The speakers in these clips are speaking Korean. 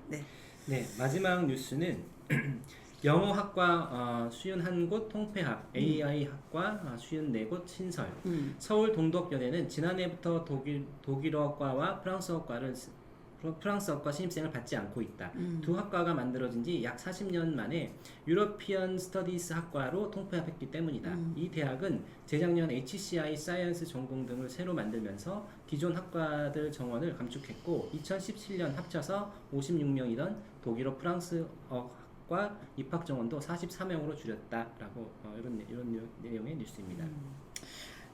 네. 네, 마지막 뉴스는 영어학과 51곳 통폐합, AI학과 54곳 신설. 서울 동덕여대는 지난해부터 독일어과와 프랑스어과 신입생을 받지 않고 있다. 두 학과가 만들어진 지 약 40년 만에 유러피언 스터디스 학과로 통폐합했기 때문이다. 이 대학은 재작년 HCI 사이언스 전공 등을 새로 만들면서 기존 학과들 정원을 감축했고 2017년 합쳐서 56명이던 독일어 프랑스어과 입학 정원도 44명으로 줄였다라고 이런 내용의 뉴스입니다.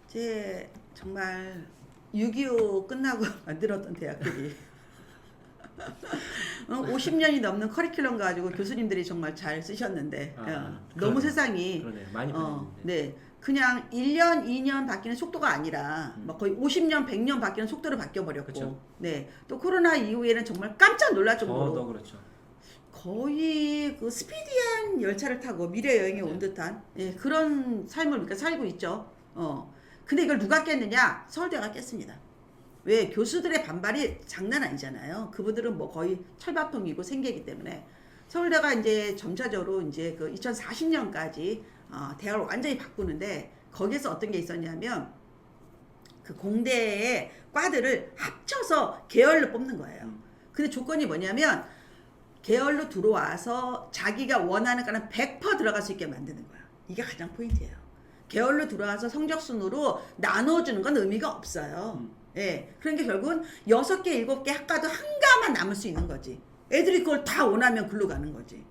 이제 정말 6.25 끝나고 만들었던 대학들이 50년이 넘는 커리큘럼 가지고 교수님들이 정말 잘 쓰셨는데 너무 세상이 그러네. 많이 변했는데. 네, 그냥 1년, 2년 바뀌는 속도가 아니라 막 거의 50년, 100년 바뀌는 속도로 바뀌어 버렸고, 그쵸. 네, 또 코로나 이후에는 정말 깜짝 놀랄 정도로 더 그렇죠. 거의 그 스피디한 열차를 타고 미래 여행에 온 듯한 그런 삶을 우리가 살고 있죠. 근데 이걸 누가 깼느냐? 서울대가 깼습니다. 왜? 교수들의 반발이 장난 아니잖아요. 그분들은 뭐 거의 철밥통이고 생계이기 때문에 서울대가 이제 점차적으로 이제 그 2040년까지 대학을 완전히 바꾸는데 거기에서 어떤 게 있었냐면 그 공대의 과들을 합쳐서 계열로 뽑는 거예요. 근데 조건이 뭐냐면 계열로 들어와서 자기가 원하는 과는 100% 들어갈 수 있게 만드는 거야. 이게 가장 포인트예요. 계열로 들어와서 성적순으로 나눠주는 건 의미가 없어요. 예. 그러니까 결국은 6개, 7개 학과도 한 과만 남을 수 있는 거지. 애들이 그걸 다 원하면 글로 가는 거지.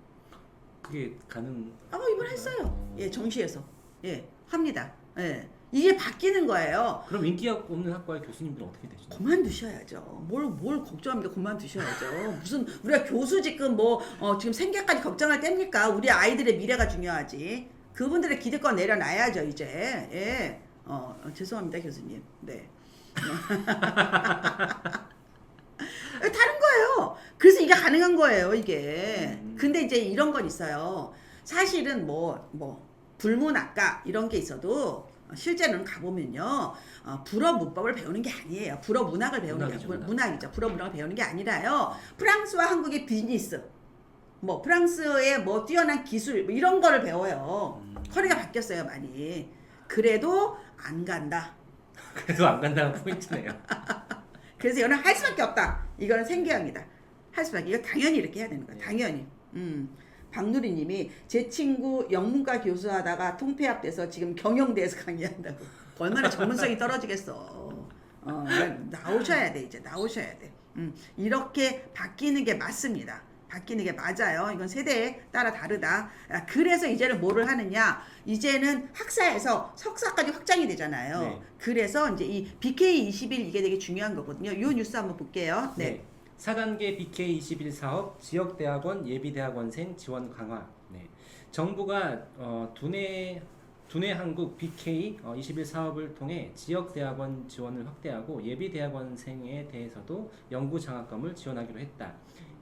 그게 가능? 이번 했어요. 예, 정시에서. 예, 합니다. 예. 이게 바뀌는 거예요. 그럼 인기 없는 학과의 교수님들은 어떻게 되죠? 그만두셔야죠. 뭘 걱정합니까? 그만두셔야죠. 무슨 우리가 교수 지금 지금 생계까지 걱정할 때입니까? 우리 아이들의 미래가 중요하지. 그분들의 기대권 내려놔야죠, 이제. 예. 죄송합니다, 교수님. 네. 다른 거예요. 그래서 이게 가능한 거예요, 이게. 근데 이제 이런 건 있어요. 사실은 불문학과 이런 게 있어도 실제로는 가보면요. 불어 문법을 배우는 게 아니에요. 불어 문학을 배우는 게 문학이죠. 불어 문학을 배우는 게 아니라요. 프랑스와 한국의 비즈니스, 프랑스의 뛰어난 기술 이런 거를 배워요. 커리가 바뀌었어요, 많이. 그래도 안 간다. 그래도 안 간다는 포인트네요. 그래서 이거는 할 수밖에 없다. 이거는 생계형이다. 할 수밖에. 이거 당연히 이렇게 해야 되는 거야. 당연히. 박누리님이 제 친구 영문과 교수하다가 통폐합돼서 지금 경영대에서 강의한다고. 얼마나 전문성이 떨어지겠어. 나오셔야 돼. 이제 나오셔야 돼. 이렇게 바뀌는 게 맞습니다. 바뀌는 게 맞아요. 이건 세대에 따라 다르다. 그래서 이제는 뭐를 하느냐? 이제는 학사에서 석사까지 확장이 되잖아요. 네. 그래서 이제 이 BK21 이게 되게 중요한 거거든요. 이 뉴스 한번 볼게요. 네. 4단계 BK21 사업 지역대학원 예비대학원생 지원 강화. 네. 정부가 두뇌 한국 BK21 사업을 통해 지역대학원 지원을 확대하고 예비대학원생에 대해서도 연구 장학금을 지원하기로 했다.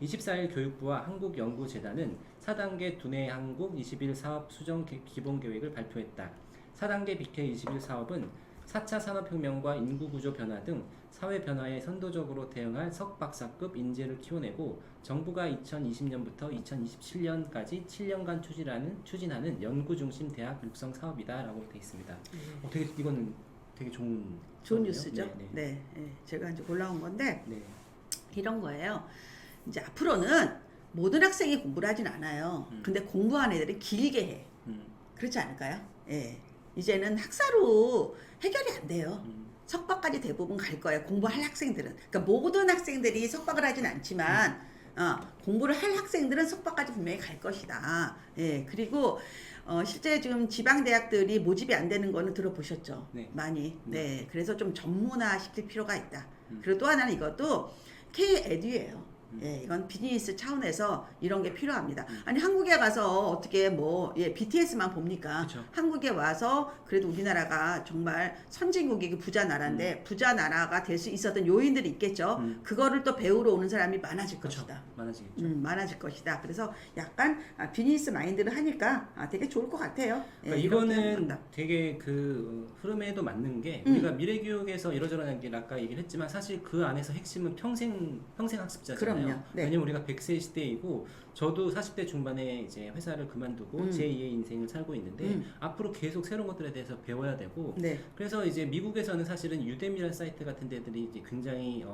24일 교육부와 한국연구재단은 4단계 두뇌 한국 21 사업 수정 기본 계획을 발표했다. 4단계 BK21 사업은 4차 산업혁명과 인구구조 변화 등 사회 변화에 선도적으로 대응할 석박사급 인재를 키워내고 정부가 2020년부터 2027년까지 7년간 추진하는 연구중심 대학 육성 사업이다라고 되어 있습니다. 이거는 되게 좋은 뉴스죠. 네. 제가 이제 골라온 건데 이런 거예요. 이제 앞으로는 모든 학생이 공부를 하진 않아요. 근데 공부한 애들은 길게 해. 그렇지 않을까요? 예. 이제는 학사로 해결이 안 돼요. 석박까지 대부분 갈 거예요. 공부할 학생들은. 그러니까 모든 학생들이 석박을 하진 않지만 공부를 할 학생들은 석박까지 분명히 갈 것이다. 예. 그리고 실제 지금 지방 대학들이 모집이 안 되는 거는 들어보셨죠? 네. 많이. 네. 그래서 좀 전문화 시킬 필요가 있다. 그리고 또 하나는 이것도 K-에듀예요. 예, 이건 비즈니스 차원에서 이런 게 필요합니다. 아니 한국에 가서 어떻게 BTS만 봅니까? 그쵸. 한국에 와서 그래도 우리나라가 정말 선진국이고 부자 나라인데 부자 나라가 될 수 있었던 요인들이 있겠죠. 그거를 또 배우러 오는 사람이 많아질 것이다. 많아지겠죠. 많아질 것이다. 그래서 약간 비즈니스 마인드를 하니까 되게 좋을 것 같아요. 예, 이거는 되게 그 흐름에도 맞는 게 우리가 미래교육에서 이러저러 아까 얘기를 했지만 사실 그 안에서 핵심은 평생 학습자잖아요. 그럼요. 네. 왜냐면 우리가 100세 시대이고 저도 40대 중반에 이제 회사를 그만두고 제2의 인생을 살고 있는데 앞으로 계속 새로운 것들에 대해서 배워야 되고 네. 그래서 이제 미국에서는 사실은 유데미라는 사이트 같은 데들이 이제 굉장히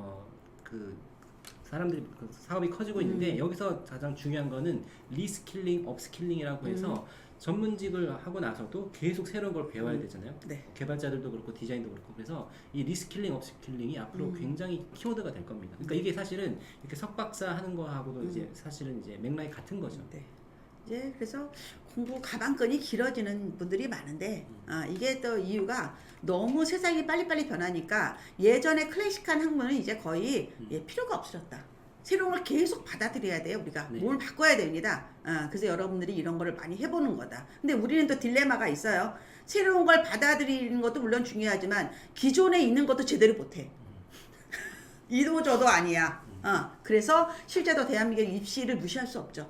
그 사람들이 그 사업이 커지고 있는데 여기서 가장 중요한 거는 리스킬링, 업스킬링이라고 해서 전문직을 하고 나서도 계속 새로운 걸 배워야 되잖아요. 네. 개발자들도 그렇고 디자인도 그렇고 그래서 이 리스킬링, 업스킬링이 앞으로 굉장히 키워드가 될 겁니다. 그러니까 이게 사실은 이렇게 석박사 하는 거하고도 이제 사실은 이제 맥락이 같은 거죠. 네. 이제 그래서 공부 가방끈이 길어지는 분들이 많은데 이게 또 이유가 너무 세상이 빨리빨리 변하니까 예전에 클래식한 학문은 이제 거의 필요가 없어졌다. 새로운 걸 계속 받아들여야 돼요. 우리가 네. 뭘 바꿔야 됩니다. 그래서 여러분들이 이런 거를 많이 해보는 거다. 근데 우리는 또 딜레마가 있어요. 새로운 걸 받아들이는 것도 물론 중요하지만 기존에 있는 것도 제대로 못해. 이도 저도 아니야. 그래서 실제로 대한민국 입시를 무시할 수 없죠.